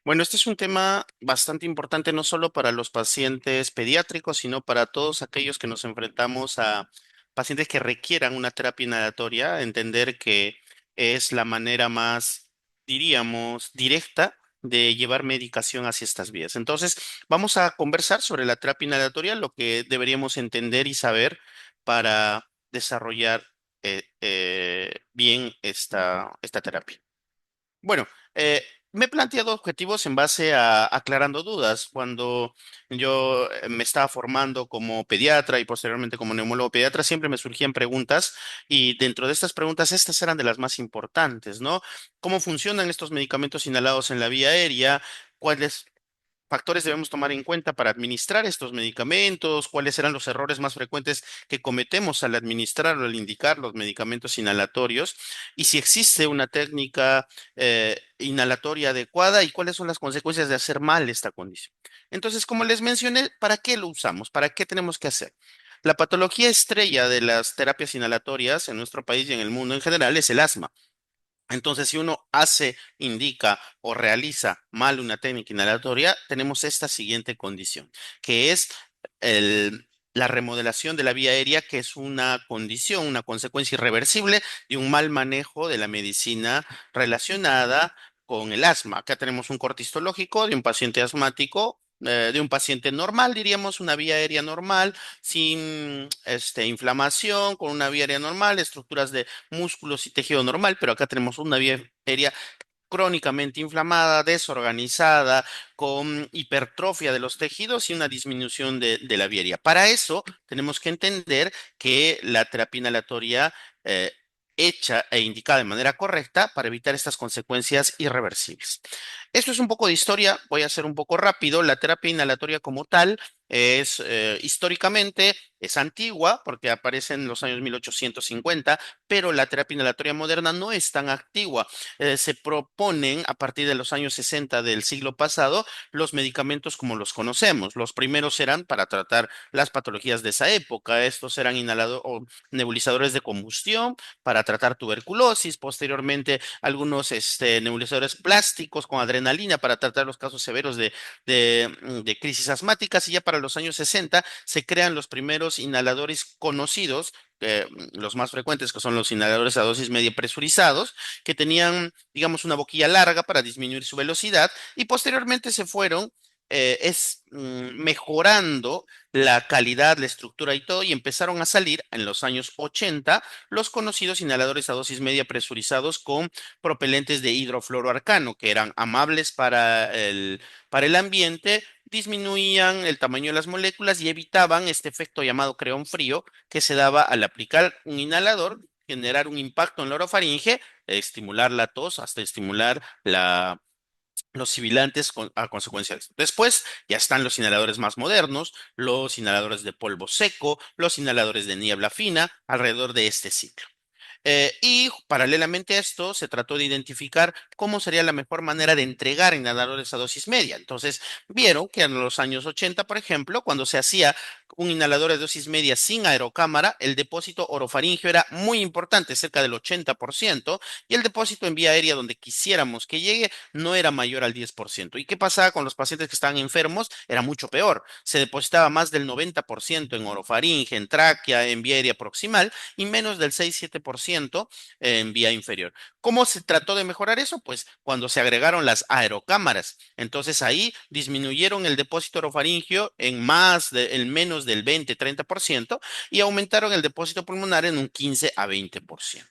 Bueno, este es un tema bastante importante no solo para los pacientes pediátricos, sino para todos aquellos que nos enfrentamos a pacientes que requieran una terapia inhalatoria, entender que es la manera más, diríamos, directa de llevar medicación hacia estas vías. Entonces, vamos a conversar sobre la terapia inhalatoria, lo que deberíamos entender y saber para desarrollar bien esta terapia. Bueno, me he planteado objetivos en base a aclarando dudas. Cuando yo me estaba formando como pediatra y posteriormente como neumólogo pediatra, siempre me surgían preguntas y dentro de estas preguntas, estas eran de las más importantes, ¿no? ¿Cómo funcionan estos medicamentos inhalados en la vía aérea? ¿Cuáles factores debemos tomar en cuenta para administrar estos medicamentos? ¿Cuáles eran los errores más frecuentes que cometemos al administrar o al indicar los medicamentos inhalatorios? Y si existe una técnica inhalatoria adecuada y cuáles son las consecuencias de hacer mal esta condición. Entonces, como les mencioné, ¿para qué lo usamos? ¿Para qué tenemos que hacer? La patología estrella de las terapias inhalatorias en nuestro país y en el mundo en general es el asma. Entonces, si uno hace, indica o realiza mal una técnica inhalatoria, tenemos esta siguiente condición, que es la remodelación de la vía aérea, que es una condición, una consecuencia irreversible de un mal manejo de la medicina relacionada con el asma. Acá tenemos un corte histológico de un paciente asmático. De un paciente normal, diríamos, una vía aérea normal, sin inflamación, con una vía aérea normal, estructuras de músculos y tejido normal, pero acá tenemos una vía aérea crónicamente inflamada, desorganizada, con hipertrofia de los tejidos y una disminución de la vía aérea. Para eso tenemos que entender que la terapia inhalatoria eh, hecha e indicada de manera correcta para evitar estas consecuencias irreversibles. Esto es un poco de historia, voy a hacer un poco rápido. La terapia inhalatoria como tal es históricamente es antigua porque aparece en los años 1850, pero la terapia inhalatoria moderna no es tan antigua. Se proponen a partir de los años 60 del siglo pasado los medicamentos como los conocemos. Los primeros eran para tratar las patologías de esa época. Estos eran inhaladores o nebulizadores de combustión para tratar tuberculosis. Posteriormente, algunos nebulizadores plásticos con adrenalina para tratar los casos severos de crisis asmáticas. Y ya para los años 60 se crean los primeros inhaladores conocidos, los más frecuentes, que son los inhaladores a dosis media presurizados, que tenían, digamos, una boquilla larga para disminuir su velocidad y posteriormente se fueron mejorando la calidad, la estructura y todo, y empezaron a salir en los años 80 los conocidos inhaladores a dosis media presurizados con propelentes de hidrofluoroarcano, que eran amables para el ambiente, disminuían el tamaño de las moléculas y evitaban este efecto llamado creón frío que se daba al aplicar un inhalador, generar un impacto en la orofaringe, estimular la tos hasta estimular los sibilantes a consecuencia de esto. Después ya están los inhaladores más modernos, los inhaladores de polvo seco, los inhaladores de niebla fina, alrededor de este ciclo. Y paralelamente a esto, se trató de identificar cómo sería la mejor manera de entregar inhaladores a dosis media. Entonces, vieron que en los años 80, por ejemplo, cuando se hacía un inhalador de dosis media sin aerocámara, el depósito orofaríngeo era muy importante, cerca del 80%, y el depósito en vía aérea donde quisiéramos que llegue no era mayor al 10%. ¿Y qué pasaba con los pacientes que estaban enfermos? Era mucho peor. Se depositaba más del 90% en orofaringe, en tráquea, en vía aérea proximal y menos del 6-7% en vía inferior. ¿Cómo se trató de mejorar eso? Pues cuando se agregaron las aerocámaras. Entonces ahí disminuyeron el depósito orofaringio en menos del 20-30% y aumentaron el depósito pulmonar en un 15-20%.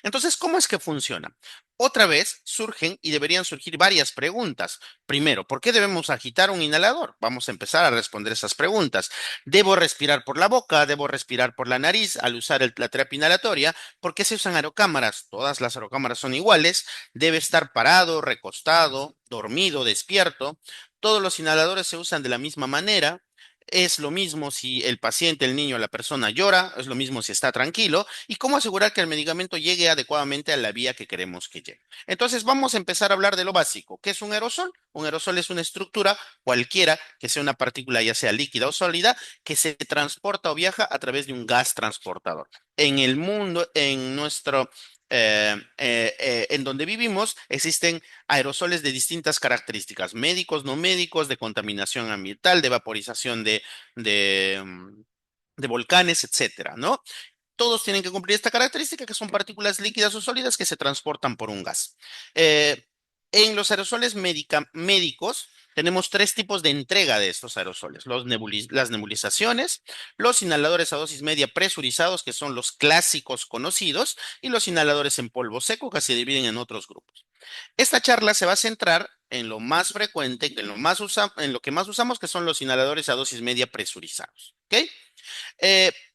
Entonces, ¿cómo es que funciona? Otra vez surgen y deberían surgir varias preguntas. Primero, ¿por qué debemos agitar un inhalador? Vamos a empezar a responder esas preguntas. ¿Debo respirar por la boca? ¿Debo respirar por la nariz al usar la terapia inhalatoria? ¿Por qué se usan aerocámaras? Todas las aerocámaras son iguales. ¿Debe estar parado, recostado, dormido, despierto? Todos los inhaladores se usan de la misma manera. Es lo mismo si el paciente, el niño, la persona llora, es lo mismo si está tranquilo, y cómo asegurar que el medicamento llegue adecuadamente a la vía que queremos que llegue. Entonces vamos a empezar a hablar de lo básico. ¿Qué es un aerosol? Un aerosol es una estructura cualquiera que sea una partícula ya sea líquida o sólida que se transporta o viaja a través de un gas transportador. En el mundo, en nuestro en donde vivimos existen aerosoles de distintas características, médicos, no médicos, de contaminación ambiental, de vaporización de, mm, de volcanes, etcétera, ¿no? Todos tienen que cumplir esta característica, que son partículas líquidas o sólidas que se transportan por un gas. Eh, en los aerosoles médicos tenemos tres tipos de entrega de estos aerosoles: las nebulizaciones, los inhaladores a dosis media presurizados, que son los clásicos conocidos, y los inhaladores en polvo seco, que se dividen en otros grupos. Esta charla se va a centrar en lo más frecuente, en lo que más usamos, que son los inhaladores a dosis media presurizados. ¿Ok?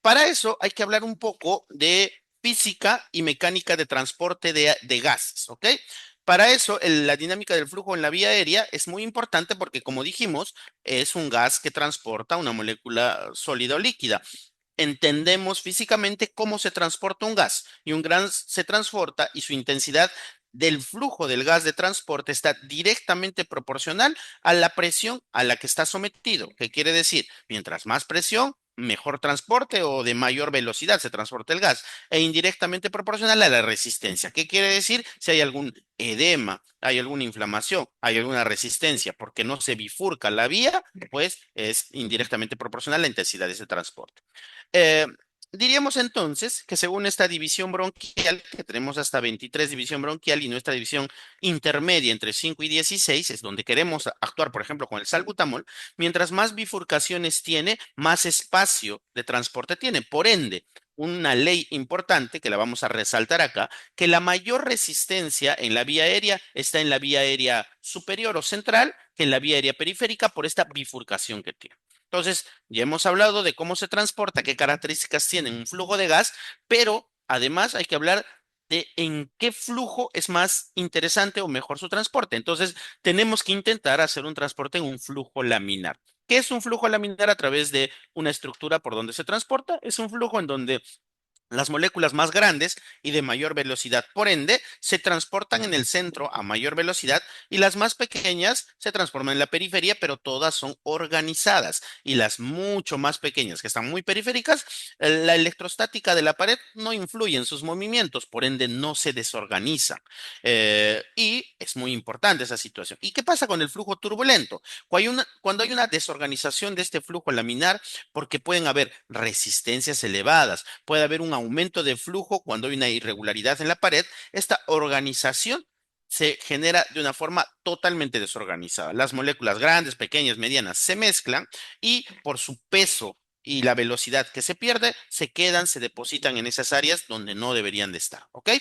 Para eso hay que hablar un poco de física y mecánica de transporte de gases, ¿ok? Para eso, la dinámica del flujo en la vía aérea es muy importante porque, como dijimos, es un gas que transporta una molécula sólida o líquida. Entendemos físicamente cómo se transporta un gas, y un gas se transporta y su intensidad del flujo del gas de transporte está directamente proporcional a la presión a la que está sometido. ¿Qué quiere decir? Mientras más presión, mejor transporte o de mayor velocidad se transporta el gas, e indirectamente proporcional a la resistencia. ¿Qué quiere decir? Si hay algún edema, hay alguna inflamación, hay alguna resistencia porque no se bifurca la vía, pues es indirectamente proporcional a la intensidad de ese transporte. Eh, Diríamos entonces que, según esta división bronquial, que tenemos hasta 23 división bronquial, y nuestra división intermedia entre 5 y 16 es donde queremos actuar, por ejemplo, con el salbutamol. Mientras más bifurcaciones tiene, más espacio de transporte tiene. Por ende, una ley importante que la vamos a resaltar acá, que la mayor resistencia en la vía aérea está en la vía aérea superior o central que en la vía aérea periférica, por esta bifurcación que tiene. Entonces, ya hemos hablado de cómo se transporta, qué características tiene un flujo de gas, pero además hay que hablar de en qué flujo es más interesante o mejor su transporte. Entonces, tenemos que intentar hacer un transporte en un flujo laminar. ¿Qué es un flujo laminar? A través de una estructura por donde se transporta. Es un flujo en donde las moléculas más grandes y de mayor velocidad, por ende, se transportan en el centro a mayor velocidad, y las más pequeñas se transforman en la periferia, pero todas son organizadas. Y las mucho más pequeñas, que están muy periféricas, la electrostática de la pared no influye en sus movimientos, por ende no se desorganizan. Y es muy importante esa situación. ¿Y qué pasa con el flujo turbulento? Cuando hay una desorganización de este flujo laminar, porque pueden haber resistencias elevadas, puede haber un aumento de flujo cuando hay una irregularidad en la pared. Esta organización se genera de una forma totalmente desorganizada. Las moléculas grandes, pequeñas, medianas se mezclan, y por su peso y la velocidad que se pierde, se quedan, se depositan en esas áreas donde no deberían de estar, ¿ok?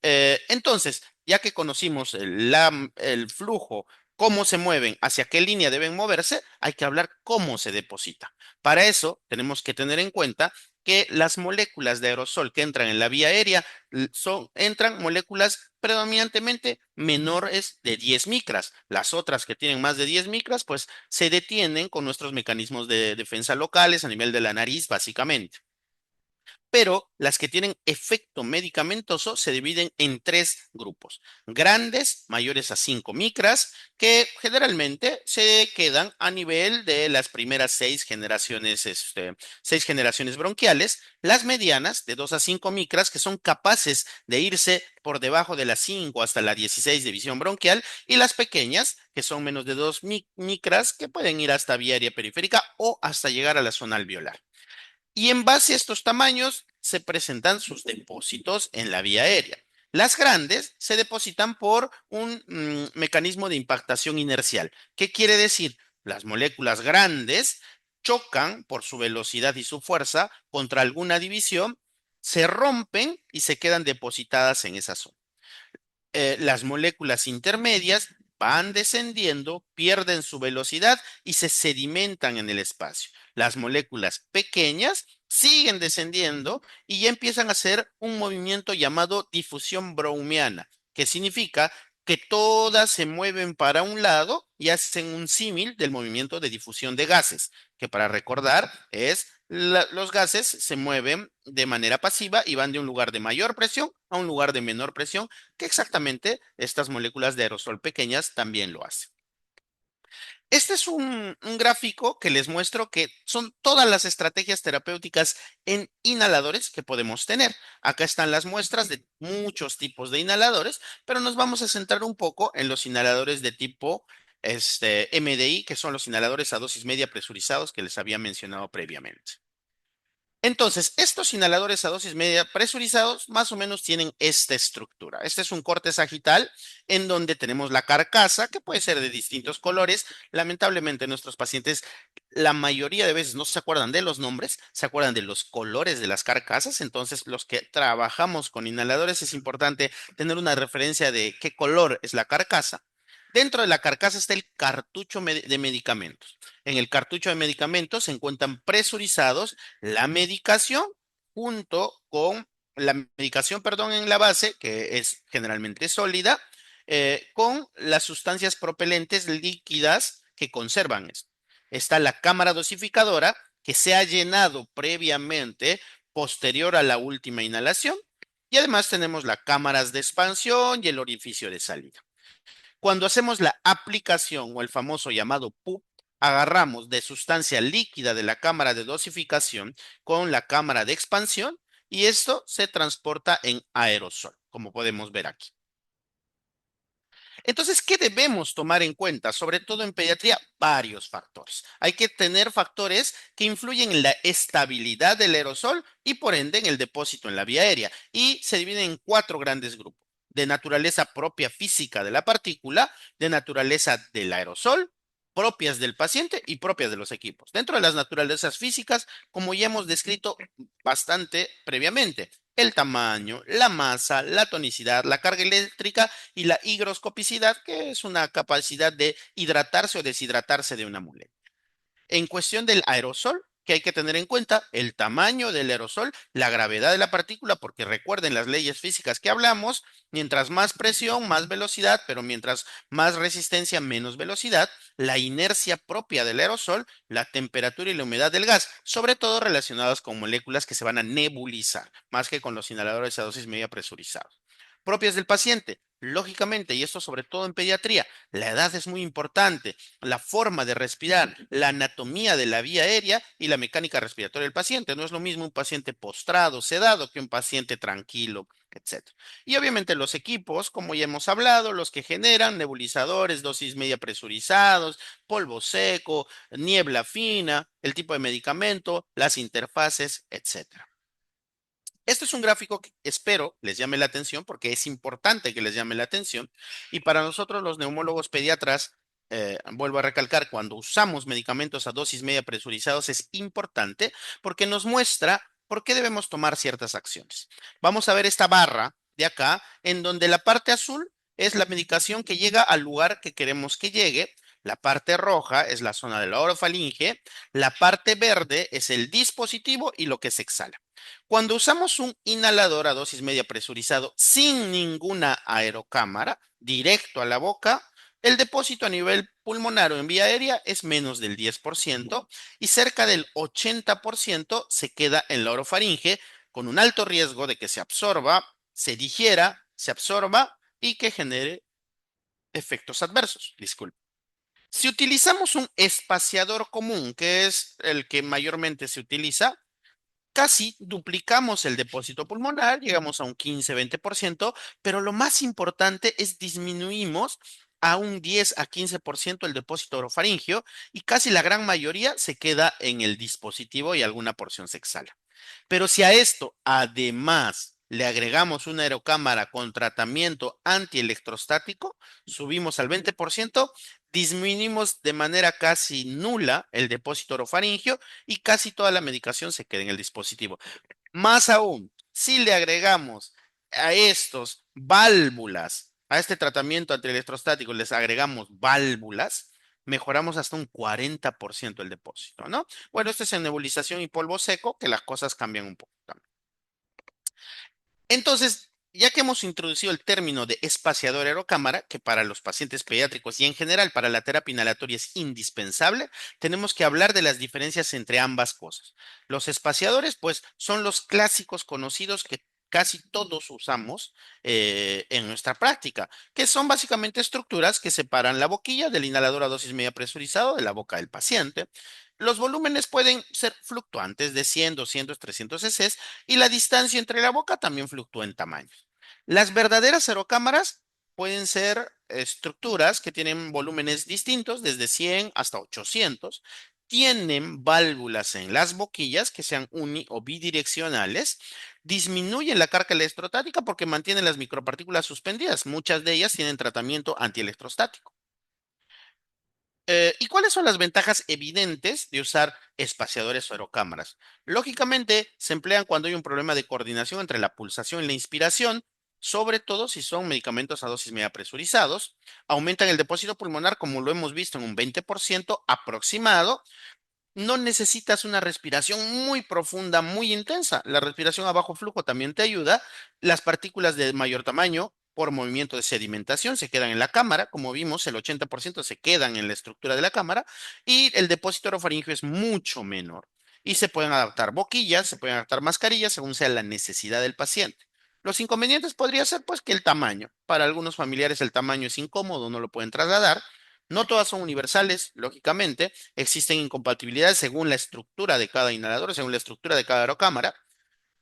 Entonces, ya que conocimos el flujo, cómo se mueven, hacia qué línea deben moverse, hay que hablar cómo se deposita. Para eso, tenemos que tener en cuenta que las moléculas de aerosol que entran en la vía aérea entran moléculas predominantemente menores de 10 micras. Las otras que tienen más de 10 micras, pues se detienen con nuestros mecanismos de defensa locales a nivel de la nariz, básicamente. Pero las que tienen efecto medicamentoso se dividen en tres grupos: grandes, mayores a 5 micras, que generalmente se quedan a nivel de las primeras seis generaciones bronquiales; las medianas, de 2 a 5 micras, que son capaces de irse por debajo de las 5 hasta la 16 división bronquial; y las pequeñas, que son menos de 2 micras, que pueden ir hasta vía aérea periférica o hasta llegar a la zona alveolar. Y en base a estos tamaños se presentan sus depósitos en la vía aérea. Las grandes se depositan por un mecanismo de impactación inercial. ¿Qué quiere decir? Las moléculas grandes chocan por su velocidad y su fuerza contra alguna división, se rompen y se quedan depositadas en esa zona. Las moléculas intermedias van descendiendo, pierden su velocidad y se sedimentan en el espacio. Las moléculas pequeñas siguen descendiendo y ya empiezan a hacer un movimiento llamado difusión browniana, que significa que todas se mueven para un lado y hacen un símil del movimiento de difusión de gases, que, para recordar, es los gases se mueven de manera pasiva y van de un lugar de mayor presión a un lugar de menor presión, que exactamente estas moléculas de aerosol pequeñas también lo hacen. Este es un gráfico que les muestro que son todas las estrategias terapéuticas en inhaladores que podemos tener. Acá están las muestras de muchos tipos de inhaladores, pero nos vamos a centrar un poco en los inhaladores de tipo MDI, que son los inhaladores a dosis media presurizados que les había mencionado previamente. Entonces, estos inhaladores a dosis media presurizados más o menos tienen esta estructura. Este es un corte sagital en donde tenemos la carcasa, que puede ser de distintos colores. Lamentablemente, nuestros pacientes, la mayoría de veces no se acuerdan de los nombres, se acuerdan de los colores de las carcasas. Entonces, los que trabajamos con inhaladores es importante tener una referencia de qué color es la carcasa. Dentro de la carcasa está el cartucho de medicamentos. En el cartucho de medicamentos se encuentran presurizados la medicación junto con la medicación, perdón, en la base, que es generalmente sólida, con las sustancias propelentes líquidas que conservan esto. Está la cámara dosificadora que se ha llenado previamente posterior a la última inhalación. Y además tenemos las cámaras de expansión y el orificio de salida. Cuando hacemos la aplicación o el famoso llamado PUP, agarramos de sustancia líquida de la cámara de dosificación con la cámara de expansión y esto se transporta en aerosol, como podemos ver aquí. Entonces, ¿qué debemos tomar en cuenta? Sobre todo en pediatría, varios factores. Hay que tener factores que influyen en la estabilidad del aerosol y por ende en el depósito en la vía aérea. Y se dividen en cuatro grandes grupos. De naturaleza propia física de la partícula, de naturaleza del aerosol, propias del paciente y propias de los equipos. Dentro de las naturalezas físicas, como ya hemos descrito bastante previamente, el tamaño, la masa, la tonicidad, la carga eléctrica y la higroscopicidad, que es una capacidad de hidratarse o deshidratarse de una molécula. En cuestión del aerosol, que hay que tener en cuenta el tamaño del aerosol, la gravedad de la partícula, porque recuerden las leyes físicas que hablamos, mientras más presión, más velocidad, pero mientras más resistencia, menos velocidad, la inercia propia del aerosol, la temperatura y la humedad del gas, sobre todo relacionadas con moléculas que se van a nebulizar, más que con los inhaladores a dosis media presurizados. Propias del paciente, lógicamente, y esto sobre todo en pediatría, la edad es muy importante, la forma de respirar, la anatomía de la vía aérea y la mecánica respiratoria del paciente. No es lo mismo un paciente postrado, sedado, que un paciente tranquilo, etcétera. Y obviamente los equipos, como ya hemos hablado, los que generan nebulizadores, dosis media presurizados, polvo seco, niebla fina, el tipo de medicamento, las interfaces, etcétera. Este es un gráfico que espero les llame la atención porque es importante que les llame la atención. Y para nosotros los neumólogos pediatras, vuelvo a recalcar, cuando usamos medicamentos a dosis media presurizados es importante porque nos muestra por qué debemos tomar ciertas acciones. Vamos a ver esta barra de acá en donde la parte azul es la medicación que llega al lugar que queremos que llegue. La parte roja es la zona de la orofaringe. La parte verde es el dispositivo y lo que se exhala. Cuando usamos un inhalador a dosis media presurizado sin ninguna aerocámara, directo a la boca, el depósito a nivel pulmonar o en vía aérea es menos del 10% y cerca del 80% se queda en la orofaringe con un alto riesgo de que se absorba, se digiera, se absorba y que genere efectos adversos. Disculpe. Si utilizamos un espaciador común, que es el que mayormente se utiliza, casi duplicamos el depósito pulmonar, llegamos a un 15-20%, pero lo más importante es disminuimos a un 10 a 15% el depósito orofaringio y casi la gran mayoría se queda en el dispositivo y alguna porción se exhala. Pero si a esto además le agregamos una aerocámara con tratamiento antielectrostático, subimos al 20%, disminuimos de manera casi nula el depósito orofaringio y casi toda la medicación se queda en el dispositivo. Más aún, si le agregamos a estos válvulas, a este tratamiento antielectrostático, les agregamos válvulas, mejoramos hasta un 40% el depósito, ¿no? Bueno, esto es en nebulización y polvo seco, que las cosas cambian un poco también. Entonces, ya que hemos introducido el término de espaciador aerocámara, que para los pacientes pediátricos y en general para la terapia inhalatoria es indispensable, tenemos que hablar de las diferencias entre ambas cosas. Los espaciadores, pues, son los clásicos conocidos que casi todos usamos en nuestra práctica, que son básicamente estructuras que separan la boquilla del inhalador a dosis media presurizado de la boca del paciente. Los volúmenes pueden ser fluctuantes de 100, 200, 300 cc y la distancia entre la boca también fluctúa en tamaño. Las verdaderas aerocámaras pueden ser estructuras que tienen volúmenes distintos, desde 100 hasta 800. Tienen válvulas en las boquillas que sean uni o bidireccionales. Disminuyen la carga electrostática porque mantienen las micropartículas suspendidas. Muchas de ellas tienen tratamiento antielectrostático. ¿Y cuáles son las ventajas evidentes de usar espaciadores o aerocámaras? Lógicamente, se emplean cuando hay un problema de coordinación entre la pulsación y la inspiración, sobre todo si son medicamentos a dosis media presurizados. Aumentan el depósito pulmonar, como lo hemos visto, en un 20% aproximado. No necesitas una respiración muy profunda, muy intensa. La respiración a bajo flujo también te ayuda. Las partículas de mayor tamaño por movimiento de sedimentación se quedan en la cámara. Como vimos, el 80% se quedan en la estructura de la cámara y el depósito orofaríngeo es mucho menor. Y se pueden adaptar boquillas, se pueden adaptar mascarillas según sea la necesidad del paciente. Los inconvenientes podría ser pues que el tamaño. Para algunos familiares el tamaño es incómodo, no lo pueden trasladar. No todas son universales, lógicamente. Existen incompatibilidades según la estructura de cada inhalador, según la estructura de cada aerocámara.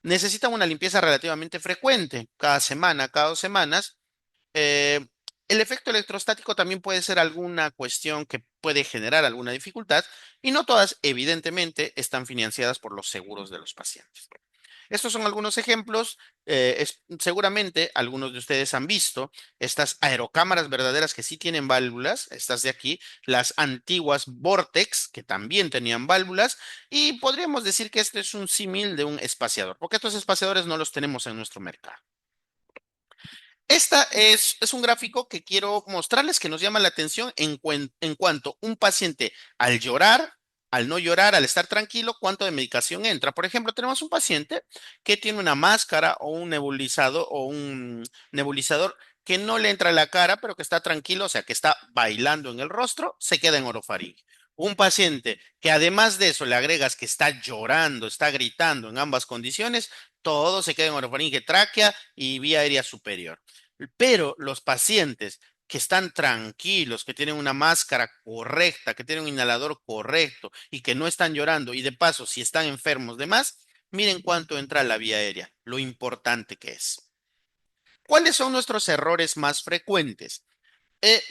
Necesitan una limpieza relativamente frecuente, cada semana, cada 2 semanas. Eh, el efecto electrostático también puede ser alguna cuestión que puede generar alguna dificultad y no todas, evidentemente, están financiadas por los seguros de los pacientes. Estos son algunos ejemplos. Seguramente algunos de ustedes han visto estas aerocámaras verdaderas que sí tienen válvulas, estas de aquí, las antiguas Vortex, que también tenían válvulas, y podríamos decir que este es un símil de un espaciador, porque estos espaciadores no los tenemos en nuestro mercado. Esta es un gráfico que quiero mostrarles que nos llama la atención en cuanto un paciente al llorar, al no llorar, al estar tranquilo, cuánto de medicación entra. Por ejemplo, tenemos un paciente que tiene una máscara o un nebulizador que no le entra a la cara, pero que está tranquilo, o sea, que está bailando en el rostro, se queda en orofaringe. Un paciente que además de eso le agregas que está llorando, está gritando en ambas condiciones, todo se queda en orofaringe, tráquea y vía aérea superior. Pero los pacientes que están tranquilos, que tienen una máscara correcta, que tienen un inhalador correcto y que no están llorando y de paso si están enfermos de más, miren cuánto entra a la vía aérea, lo importante que es. ¿Cuáles son nuestros errores más frecuentes?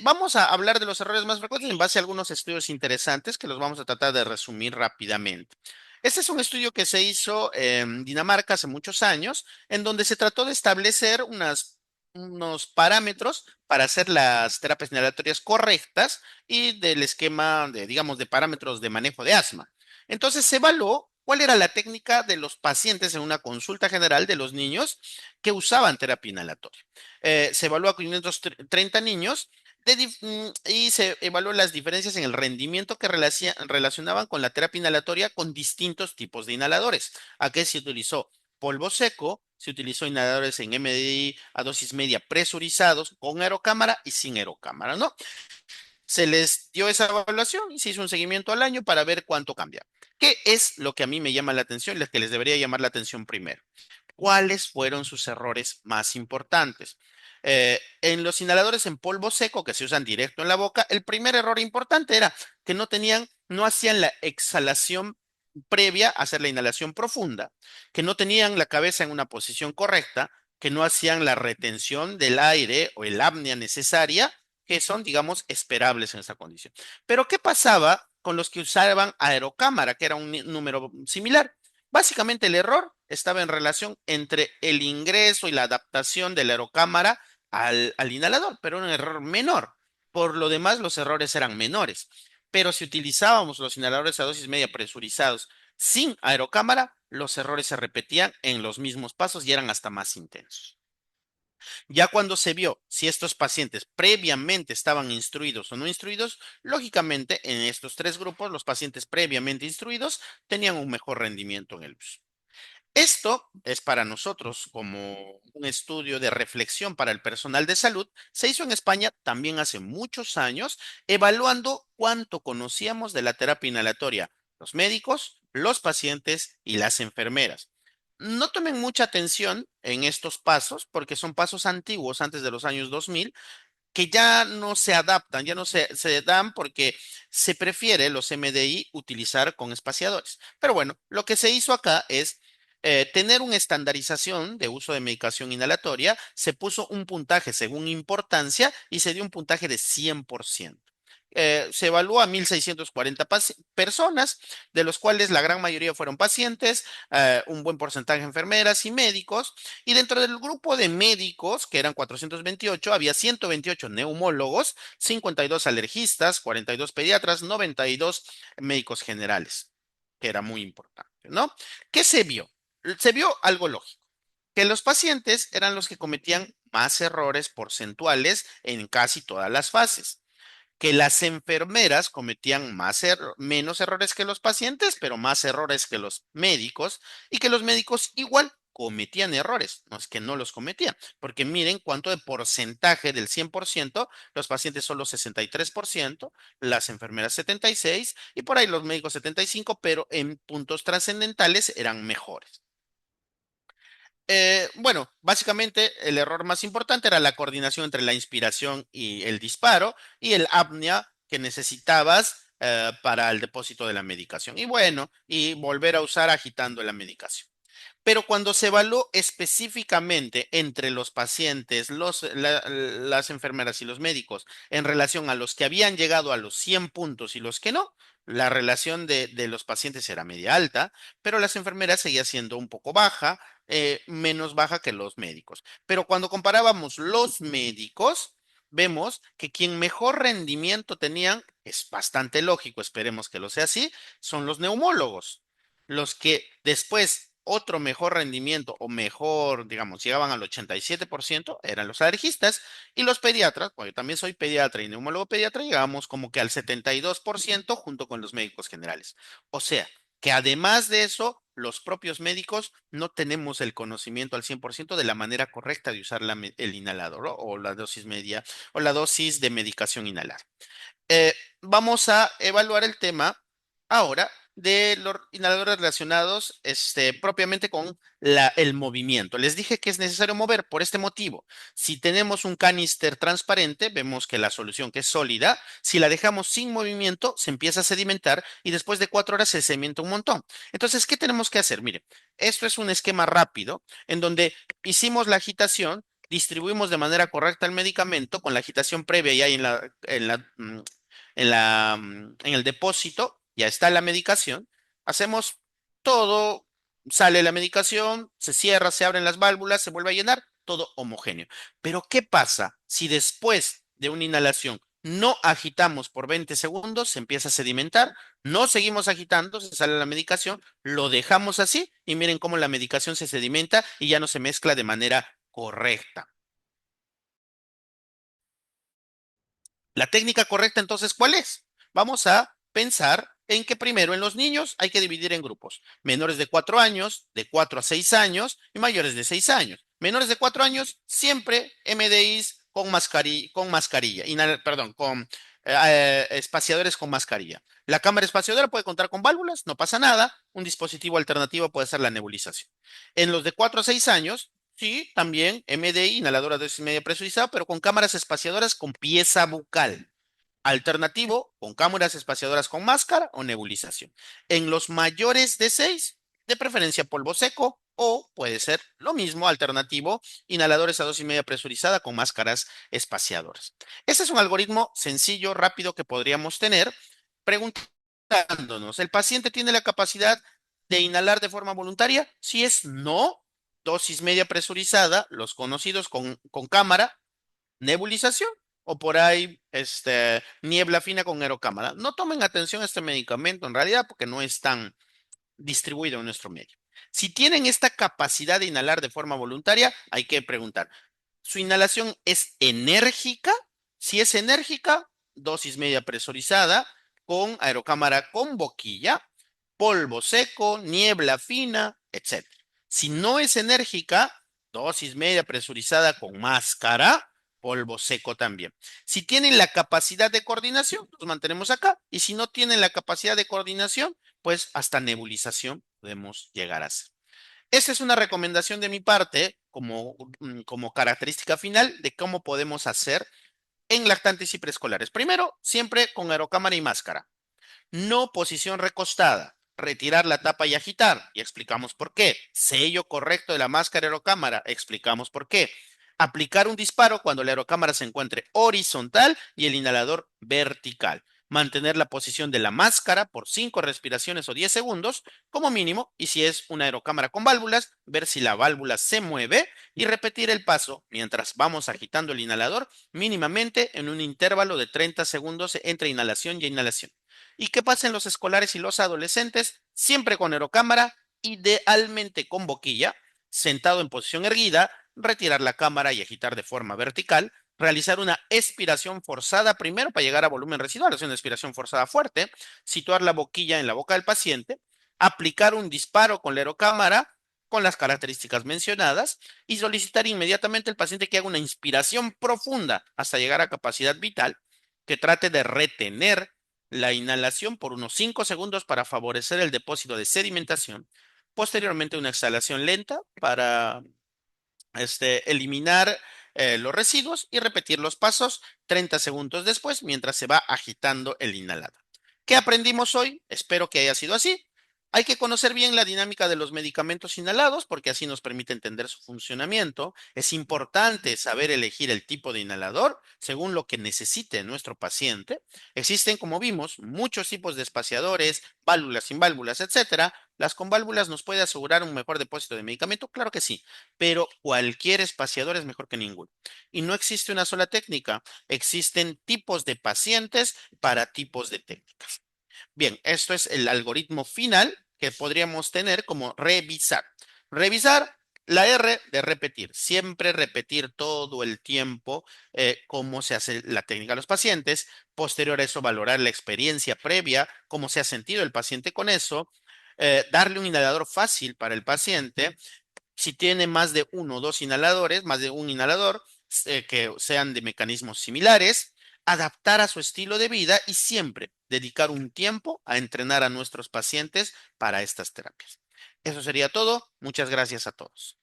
Vamos a hablar de los errores más frecuentes en base a algunos estudios interesantes que los vamos a tratar de resumir rápidamente. Este es un estudio que se hizo en Dinamarca hace muchos años, en donde se trató de establecer unos parámetros para hacer las terapias inhalatorias correctas y del esquema de, digamos, de parámetros de manejo de asma. Entonces se evaluó cuál era la técnica de los pacientes en una consulta general de los niños que usaban terapia inhalatoria. Se evaluó a 530 niños y se evaluó las diferencias en el rendimiento que relacionaban con la terapia inhalatoria con distintos tipos de inhaladores. Aquí se utilizó polvo seco, se utilizó inhaladores en MDI a dosis media presurizados, con aerocámara y sin aerocámara, ¿no? Se les dio esa evaluación y se hizo un seguimiento al año para ver cuánto cambia. ¿Qué es lo que a mí me llama la atención, lo que les debería llamar la atención primero? ¿Cuáles fueron sus errores más importantes? En los inhaladores en polvo seco que se usan directo en la boca, el primer error importante era que no hacían la exhalación previa a hacer la inhalación profunda, que no tenían la cabeza en una posición correcta, que no hacían la retención del aire o el apnea necesaria, que son, digamos, esperables en esa condición. Pero, ¿qué pasaba con los que usaban aerocámara, que era un número similar? Básicamente el error estaba en relación entre el ingreso y la adaptación de la aerocámara al inhalador, pero un error menor. Por lo demás, los errores eran menores. Pero si utilizábamos los inhaladores a dosis media presurizados sin aerocámara, los errores se repetían en los mismos pasos y eran hasta más intensos. Ya cuando se vio si estos pacientes previamente estaban instruidos o no instruidos, lógicamente en estos tres grupos, los pacientes previamente instruidos tenían un mejor rendimiento en el uso. Esto es para nosotros como un estudio de reflexión para el personal de salud. Se hizo en España también hace muchos años, evaluando cuánto conocíamos de la terapia inhalatoria, los médicos, los pacientes y las enfermeras. No tomen mucha atención en estos pasos porque son pasos antiguos antes de los años 2000 que ya no se adaptan, ya no se dan porque se prefiere los MDI utilizar con espaciadores. Pero bueno, lo que se hizo acá es tener una estandarización de uso de medicación inhalatoria, se puso un puntaje según importancia y se dio un puntaje de 100%. Se evaluó a 1.640 personas, de los cuales la gran mayoría fueron pacientes, un buen porcentaje de enfermeras y médicos, y dentro del grupo de médicos, que eran 428, había 128 neumólogos, 52 alergistas, 42 pediatras, 92 médicos generales, que era muy importante, ¿no? ¿Qué se vio? Se vio algo lógico, que los pacientes eran los que cometían más errores porcentuales en casi todas las fases, que las enfermeras cometían menos errores que los pacientes, pero más errores que los médicos, y que los médicos igual cometían errores, no es que no los cometían, porque miren cuánto de porcentaje del 100%, los pacientes solo 63%, las enfermeras 76% y por ahí los médicos 75%, pero en puntos trascendentales eran mejores. Bueno, básicamente el error más importante era la coordinación entre la inspiración y el disparo y el apnea que necesitabas para el depósito de la medicación. Y bueno, y volver a usar agitando la medicación. Pero cuando se evaluó específicamente entre los pacientes, las enfermeras y los médicos en relación a los que habían llegado a los 100 puntos y los que no, la relación de los pacientes era media alta, pero las enfermeras seguía siendo un poco baja, menos baja que los médicos. Pero cuando comparábamos los médicos, vemos que quien mejor rendimiento tenían, es bastante lógico, esperemos que lo sea así, son los neumólogos, los que después otro mejor rendimiento o mejor, digamos, llegaban al 87% eran los alergistas y los pediatras, porque yo también soy pediatra y neumólogo pediatra, llegábamos como que al 72% junto con los médicos generales. O sea, que además de eso, los propios médicos no tenemos el conocimiento al 100% de la manera correcta de usar el inhalador, ¿no? O la dosis media o la dosis de medicación inhalar. Vamos a evaluar el tema ahora de los inhaladores relacionados propiamente con el movimiento. Les dije que es necesario mover por este motivo. Si tenemos un canister transparente, vemos que la solución que es sólida, si la dejamos sin movimiento, se empieza a sedimentar y después de 4 horas se sedimenta un montón. Entonces, ¿qué tenemos que hacer? Mire, esto es un esquema rápido en donde hicimos la agitación. Distribuimos de manera correcta el medicamento con la agitación previa ya en el depósito, ya está la medicación, hacemos todo, sale la medicación, se cierra, se abren las válvulas, se vuelve a llenar, todo homogéneo. Pero ¿qué pasa si después de una inhalación no agitamos por 20 segundos, se empieza a sedimentar, no seguimos agitando, se sale la medicación, lo dejamos así y miren cómo la medicación se sedimenta y ya no se mezcla de manera correcta? La técnica correcta entonces, ¿cuál es? Vamos a pensar en que primero en los niños hay que dividir en grupos. Menores de 4 años, de 4 a 6 años y mayores de 6 años. Menores de 4 años, siempre MDIs con mascarilla, perdón, con espaciadores con mascarilla. La cámara espaciadora puede contar con válvulas, no pasa nada. Un dispositivo alternativo puede ser la nebulización. En los de 4 a 6 años, sí, también MDI, inhaladora de dosis media presurizada, pero con cámaras espaciadoras con pieza bucal. Alternativo, con cámaras espaciadoras con máscara o nebulización. En los mayores de 6, de preferencia polvo seco, o puede ser lo mismo, alternativo, inhaladores a dosis media presurizada con máscaras espaciadoras. Este es un algoritmo sencillo, rápido que podríamos tener, preguntándonos, ¿el paciente tiene la capacidad de inhalar de forma voluntaria? Si es no, dosis media presurizada, los conocidos con cámara, nebulización o por ahí niebla fina con aerocámara. No tomen atención a este medicamento en realidad porque no es tan distribuido en nuestro medio. Si tienen esta capacidad de inhalar de forma voluntaria, hay que preguntar, ¿su inhalación es enérgica? Si es enérgica, dosis media presurizada con aerocámara con boquilla, polvo seco, niebla fina, etcétera. Si no es enérgica, dosis media presurizada con máscara, polvo seco también. Si tienen la capacidad de coordinación, los mantenemos acá. Y si no tienen la capacidad de coordinación, pues hasta nebulización podemos llegar a hacer. Esta es una recomendación de mi parte como característica final de cómo podemos hacer en lactantes y preescolares. Primero, siempre con aerocámara y máscara. No posición recostada. Retirar la tapa y agitar. Y explicamos por qué. Sello correcto de la máscara aerocámara. Explicamos por qué. Aplicar un disparo cuando la aerocámara se encuentre horizontal y el inhalador vertical. Mantener la posición de la máscara por 5 respiraciones o 10 segundos como mínimo. Y si es una aerocámara con válvulas, ver si la válvula se mueve y repetir el paso mientras vamos agitando el inhalador mínimamente en un intervalo de 30 segundos entre inhalación y inhalación. ¿Y qué pasa en los escolares y los adolescentes? Siempre con aerocámara, idealmente con boquilla, sentado en posición erguida, retirar la cámara y agitar de forma vertical, realizar una expiración forzada primero para llegar a volumen residual, es una expiración forzada fuerte, situar la boquilla en la boca del paciente, aplicar un disparo con la aerocámara con las características mencionadas y solicitar inmediatamente al paciente que haga una inspiración profunda hasta llegar a capacidad vital, que trate de retener la inhalación por unos 5 segundos para favorecer el depósito de sedimentación. Posteriormente, una exhalación lenta para eliminar los residuos y repetir los pasos 30 segundos después mientras se va agitando el inhalador. ¿Qué aprendimos hoy? Espero que haya sido así. Hay que conocer bien la dinámica de los medicamentos inhalados porque así nos permite entender su funcionamiento. Es importante saber elegir el tipo de inhalador según lo que necesite nuestro paciente. Existen, como vimos, muchos tipos de espaciadores, válvulas sin válvulas, etcétera. Las con válvulas nos puede asegurar un mejor depósito de medicamento, claro que sí, pero cualquier espaciador es mejor que ninguno. Y no existe una sola técnica, existen tipos de pacientes para tipos de técnicas. Bien, esto es el algoritmo final que podríamos tener como revisar. Revisar la R de repetir, siempre repetir todo el tiempo cómo se hace la técnica a los pacientes. Posterior a eso, valorar la experiencia previa, cómo se ha sentido el paciente con eso. Darle un inhalador fácil para el paciente si tiene más de uno o dos inhaladores, más de un inhalador, que sean de mecanismos similares, adaptar a su estilo de vida y siempre dedicar un tiempo a entrenar a nuestros pacientes para estas terapias. Eso sería todo. Muchas gracias a todos.